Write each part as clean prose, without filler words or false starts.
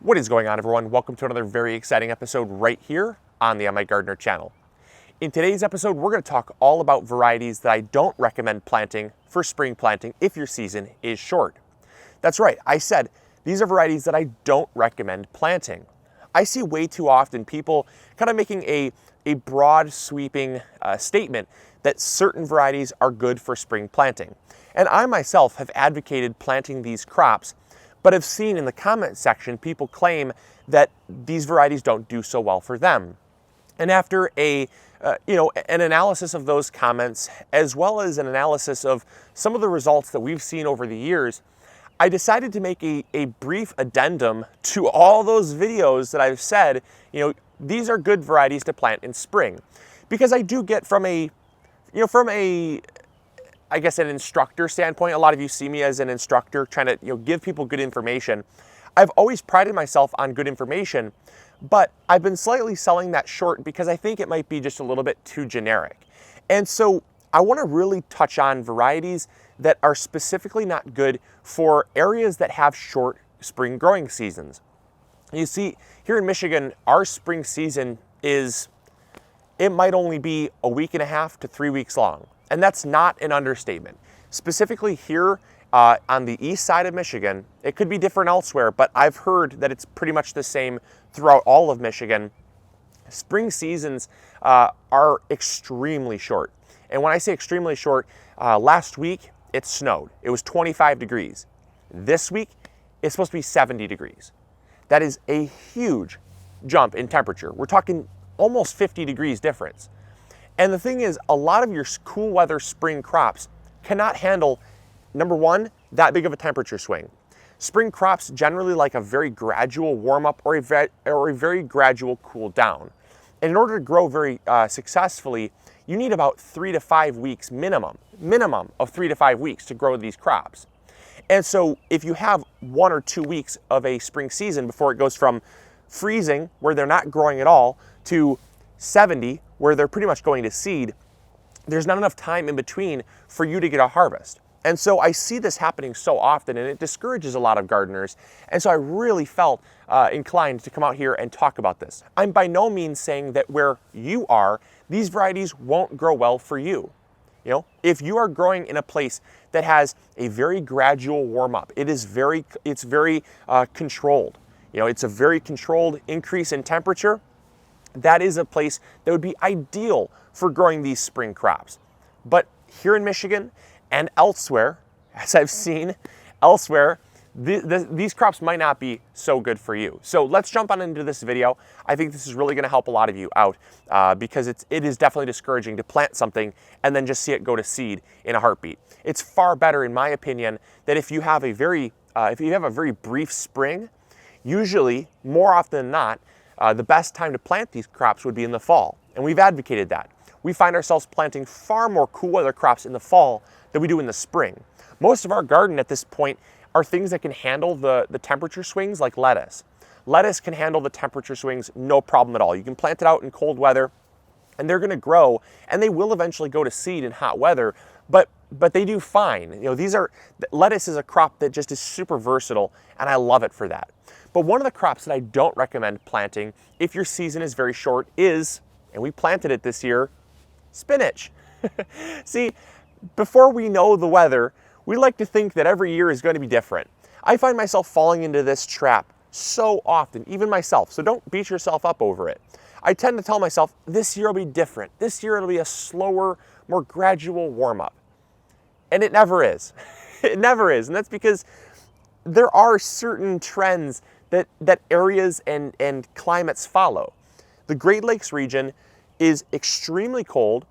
What is going on, everyone? Welcome to another very exciting episode right here on the MIgardener channel. In today's episode, we're going to talk all about varieties that I don't recommend planting for spring planting if your season is short. That's right, I said these are varieties that I don't recommend planting. I see way too often people kind of making a broad sweeping statement that certain varieties are good for spring planting. And I myself have advocated planting these crops, but have seen in the comment section people claim that these varieties don't do so well for them. And after an analysis of those comments, as well as an analysis of some of the results that we've seen over the years, I decided to make a brief addendum to all those videos that I've said, these are good varieties to plant in spring. Because I do get from an instructor standpoint, a lot of you see me as an instructor trying to give people good information. I've always prided myself on good information, but I've been slightly selling that short because I think it might be just a little bit too generic. And so I want to really touch on varieties that are specifically not good for areas that have short spring growing seasons. You see, here in Michigan, our spring season it might only be a week and a half to 3 weeks long. And that's not an understatement. Specifically here on the east side of Michigan, it could be different elsewhere, but I've heard that it's pretty much the same throughout all of Michigan. Spring seasons are extremely short. And when I say extremely short, last week it snowed. It was 25 degrees. This week it's supposed to be 70 degrees. That is a huge jump in temperature. We're talking almost 50 degrees difference. And the thing is, a lot of your cool weather spring crops cannot handle, number one, that big of a temperature swing. Spring crops generally like a very gradual warm up or a very gradual cool down. And in order to grow very successfully, you need about 3 to 5 weeks minimum of 3 to 5 weeks to grow these crops. And so if you have 1 or 2 weeks of a spring season before it goes from freezing, where they're not growing at all, to 70, where they're pretty much going to seed, there's not enough time in between for you to get a harvest. And so I see this happening so often, and it discourages a lot of gardeners. And so I really felt inclined to come out here and talk about this. I'm by no means saying that where you are, these varieties won't grow well for you. If you are growing in a place that has a very gradual warm up, it's very controlled. It's a very controlled increase in temperature. That is a place that would be ideal for growing these spring crops. But here in Michigan and elsewhere, as I've seen elsewhere, these crops might not be so good for you. So let's jump on into this video. I think this is really going to help a lot of you out because it is definitely discouraging to plant something and then just see it go to seed in a heartbeat. It's far better, in my opinion, that if you have a very brief spring, usually more often than not, the best time to plant these crops would be in the fall, and we've advocated that. We find ourselves planting far more cool weather crops in the fall than we do in the spring. Most of our garden at this point are things that can handle the temperature swings, like lettuce. Lettuce can handle the temperature swings no problem at all. You can plant it out in cold weather and they're going to grow, and they will eventually go to seed in hot weather, but they do fine. Lettuce is a crop that just is super versatile, and I love it for that. But one of the crops that I don't recommend planting if your season is very short is, and we planted it this year, spinach. See, before we know the weather, we like to think that every year is going to be different. I find myself falling into this trap so often, even myself, so don't beat yourself up over it. I tend to tell myself, this year will be different. This year it'll be a slower, more gradual warm-up. And it never is. It never is, and that's because there are certain trends that areas and climates follow. The Great Lakes region is extremely cold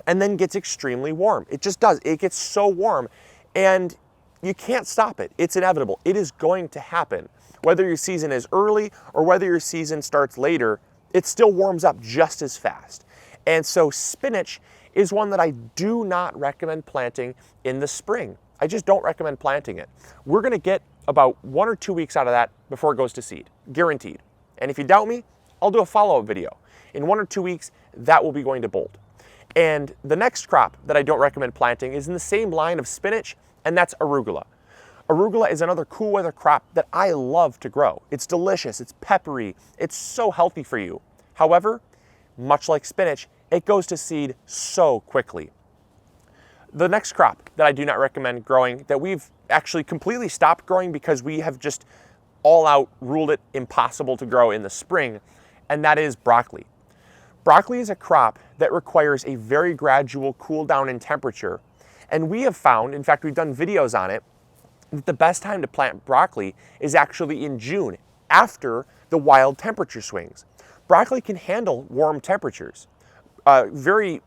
and then gets extremely warm. It just does. It gets so warm and you can't stop it. It's inevitable. It is going to happen. Whether your season is early or whether your season starts later, it still warms up just as fast. And so spinach is one that I do not recommend planting in the spring. I just don't recommend planting it. We're going to get about 1 or 2 weeks out of that before it goes to seed, guaranteed. And if you doubt me, I'll do a follow-up video. In 1 or 2 weeks, that will be going to bolt. And the next crop that I don't recommend planting is in the same line of spinach, and that's arugula. Arugula is another cool weather crop that I love to grow. It's delicious, it's peppery, it's so healthy for you. However, much like spinach, it goes to seed so quickly. The next crop that I do not recommend growing, that we've actually completely stopped growing because we have just all out ruled it impossible to grow in the spring, and that is broccoli. Broccoli is a crop that requires a very gradual cool down in temperature, and we have found, in fact we've done videos on it, that the best time to plant broccoli is actually in June, after the wild temperature swings. Broccoli can handle warm temperatures. Very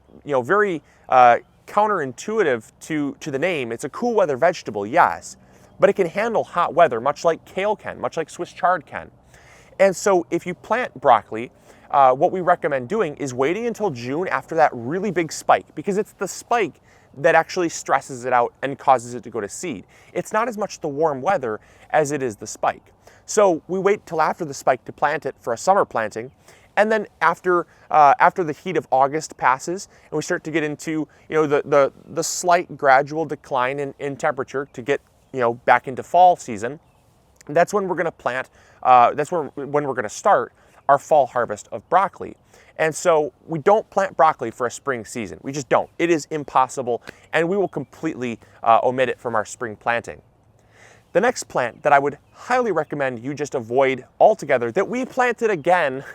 counterintuitive to the name. It's a cool weather vegetable, yes, but it can handle hot weather, much like kale can, much like Swiss chard can. And so if you plant broccoli, what we recommend doing is waiting until June after that really big spike, because it's the spike that actually stresses it out and causes it to go to seed. It's not as much the warm weather as it is the spike. So we wait till after the spike to plant it for a summer planting, and then after the heat of August passes and we start to get into the slight gradual decline in temperature to get back into fall season, that's when we're going to plant. That's when we're going to start our fall harvest of broccoli. And so we don't plant broccoli for a spring season. We just don't. It is impossible, and we will completely omit it from our spring planting. The next plant that I would highly recommend you just avoid altogether, that we planted again,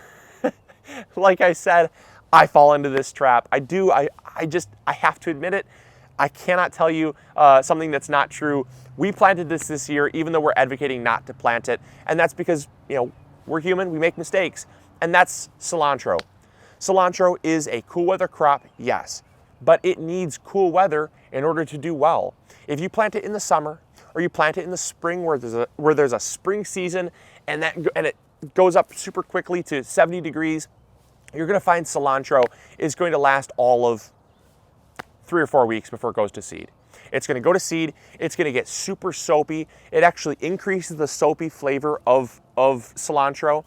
like I said, I fall into this trap. I do. I have to admit it. I cannot tell you something that's not true. We planted this year, even though we're advocating not to plant it, and that's because we're human. We make mistakes, and that's cilantro. Cilantro is a cool weather crop, yes, but it needs cool weather in order to do well. If you plant it in the summer or you plant it in the spring where there's a spring season and it goes up super quickly to 70 degrees, you're going to find cilantro is going to last all of 3 or 4 weeks before it goes to seed. It's going to go to seed, it's going to get super soapy. It actually increases the soapy flavor of cilantro.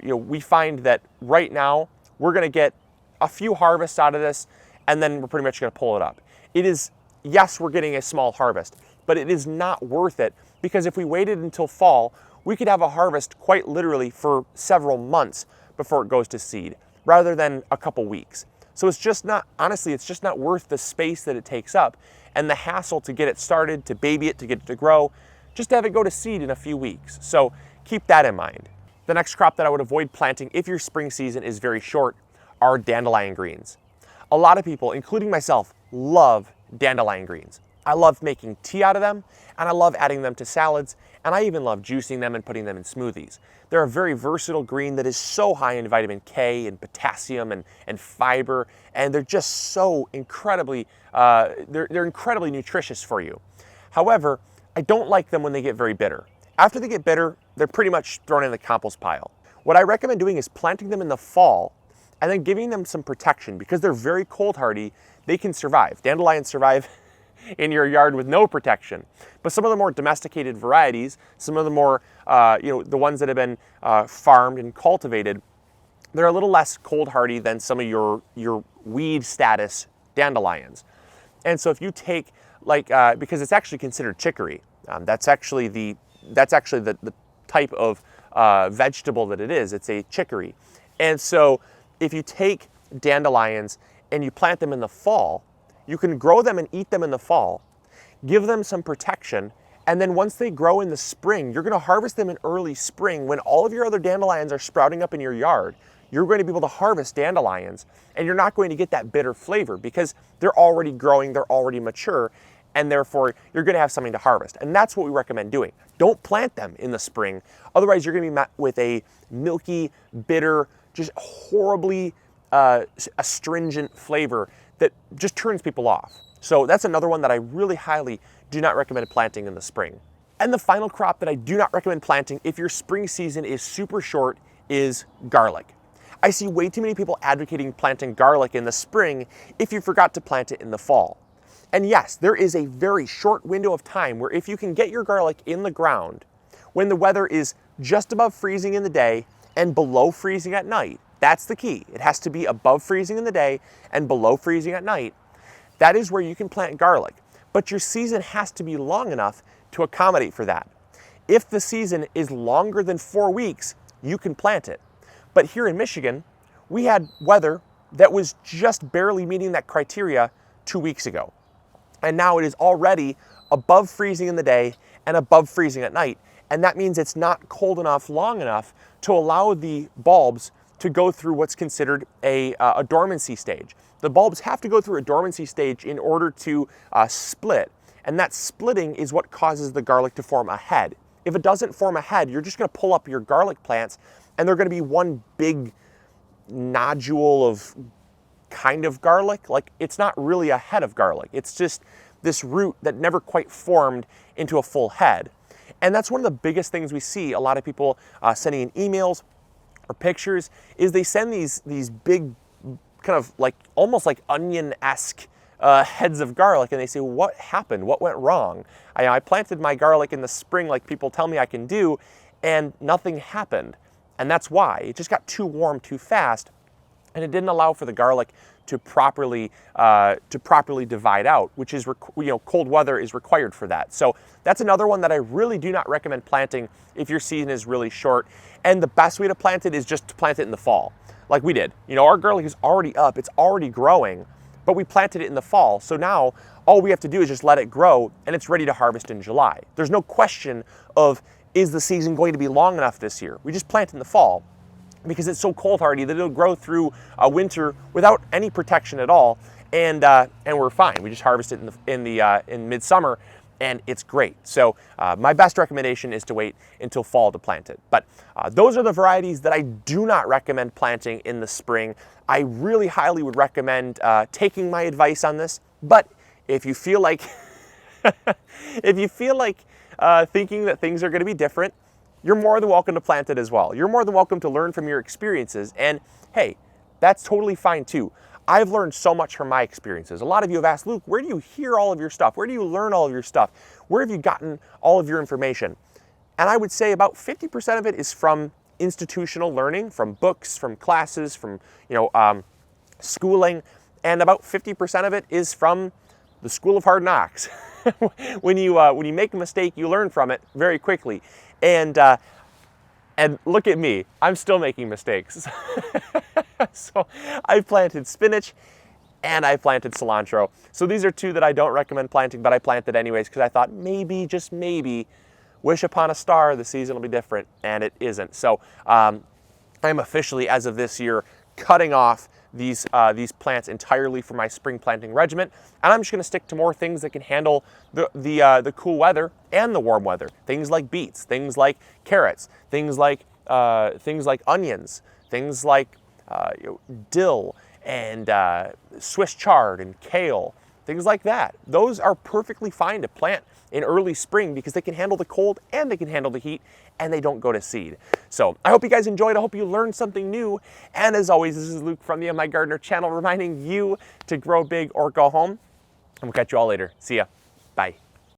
We find that right now we're going to get a few harvests out of this, and then we're pretty much going to pull it up. It is, yes, we're getting a small harvest, but it is not worth it, because if we waited until fall, we could have a harvest quite literally for several months before it goes to seed, rather than a couple weeks. So it's just not, honestly, it's just not worth the space that it takes up and the hassle to get it started, to baby it, to get it to grow, just to have it go to seed in a few weeks. So keep that in mind. The next crop that I would avoid planting if your spring season is very short are dandelion greens. A lot of people, including myself, love dandelion greens. I love making tea out of them, and I love adding them to salads, and I even love juicing them and putting them in smoothies. They're a very versatile green that is so high in vitamin K and potassium and fiber, and they're just so incredibly, they're incredibly nutritious for you. However, I don't like them when they get very bitter. After they get bitter, they're pretty much thrown in the compost pile. What I recommend doing is planting them in the fall and then giving them some protection, because they're very cold hardy. They can survive. Dandelions survive in your yard with no protection. But some of the more domesticated varieties, some of the more, the ones that have been farmed and cultivated, they're a little less cold hardy than some of your weed status dandelions. And so if you take because it's actually considered chicory, that's actually the type of vegetable that it is. It's a chicory. And so if you take dandelions and you plant them in the fall, you can grow them and eat them in the fall, give them some protection, and then once they grow in the spring, you're going to harvest them in early spring when all of your other dandelions are sprouting up in your yard. You're going to be able to harvest dandelions, and you're not going to get that bitter flavor because they're already growing, they're already mature, and therefore you're going to have something to harvest. And that's what we recommend doing. Don't plant them in the spring. Otherwise, you're going to be met with a milky, bitter, just horribly astringent flavor that just turns people off. So that's another one that I really highly do not recommend planting in the spring. And the final crop that I do not recommend planting if your spring season is super short is garlic. I see way too many people advocating planting garlic in the spring if you forgot to plant it in the fall. And yes, there is a very short window of time where if you can get your garlic in the ground when the weather is just above freezing in the day and below freezing at night, that's the key. It has to be above freezing in the day and below freezing at night. That is where you can plant garlic. But your season has to be long enough to accommodate for that. If the season is longer than 4 weeks, you can plant it. But here in Michigan, we had weather that was just barely meeting that criteria 2 weeks ago. And now it is already above freezing in the day and above freezing at night. And that means it's not cold enough long enough to allow the bulbs to go through what's considered a dormancy stage. The bulbs have to go through a dormancy stage in order to split. And that splitting is what causes the garlic to form a head. If it doesn't form a head, you're just gonna pull up your garlic plants and they're gonna be one big nodule of kind of garlic. Like, it's not really a head of garlic. It's just this root that never quite formed into a full head. And that's one of the biggest things we see a lot of people sending in emails or pictures, is they send these big kind of like almost like onion-esque heads of garlic, and they say, what happened? What went wrong? I planted my garlic in the spring like people tell me I can do, and nothing happened. And that's why. It just got too warm too fast, and it didn't allow for the garlic to properly divide out, which is, cold weather is required for that. So that's another one that I really do not recommend planting if your season is really short. And the best way to plant it is just to plant it in the fall, like we did. Our garlic is already up, it's already growing, but we planted it in the fall. So now all we have to do is just let it grow, and it's ready to harvest in July. There's no question of, is the season going to be long enough this year? We just plant in the fall, because it's so cold hardy that it'll grow through a winter without any protection at all, and we're fine. We just harvest it in midsummer, and it's great. So my best recommendation is to wait until fall to plant it. But those are the varieties that I do not recommend planting in the spring. I really highly would recommend taking my advice on this. But if you feel like thinking that things are going to be different, you're more than welcome to plant it as well. You're more than welcome to learn from your experiences. And hey, that's totally fine too. I've learned so much from my experiences. A lot of you have asked, Luke, where do you hear all of your stuff? Where do you learn all of your stuff? Where have you gotten all of your information? And I would say about 50% of it is from institutional learning, from books, from classes, from schooling, and about 50% of it is from the School of Hard Knocks. When you make a mistake, you learn from it very quickly. And look at me, I'm still making mistakes. So I planted spinach and I planted cilantro. So these are two that I don't recommend planting, but I planted anyways because I thought maybe, just maybe, wish upon a star, the season will be different, and it isn't. So I'm officially, as of this year, cutting off these plants entirely from my spring planting regimen, and I'm just going to stick to more things that can handle the cool weather and the warm weather. Things like beets, things like carrots, things like onions, things like dill and Swiss chard and kale, things like that. Those are perfectly fine to plant in early spring because they can handle the cold and they can handle the heat, and they don't go to seed. So I hope you guys enjoyed. I hope you learned something new. And as always, this is Luke from the MIgardener channel reminding you to grow big or go home. And we'll catch you all later. See ya. Bye.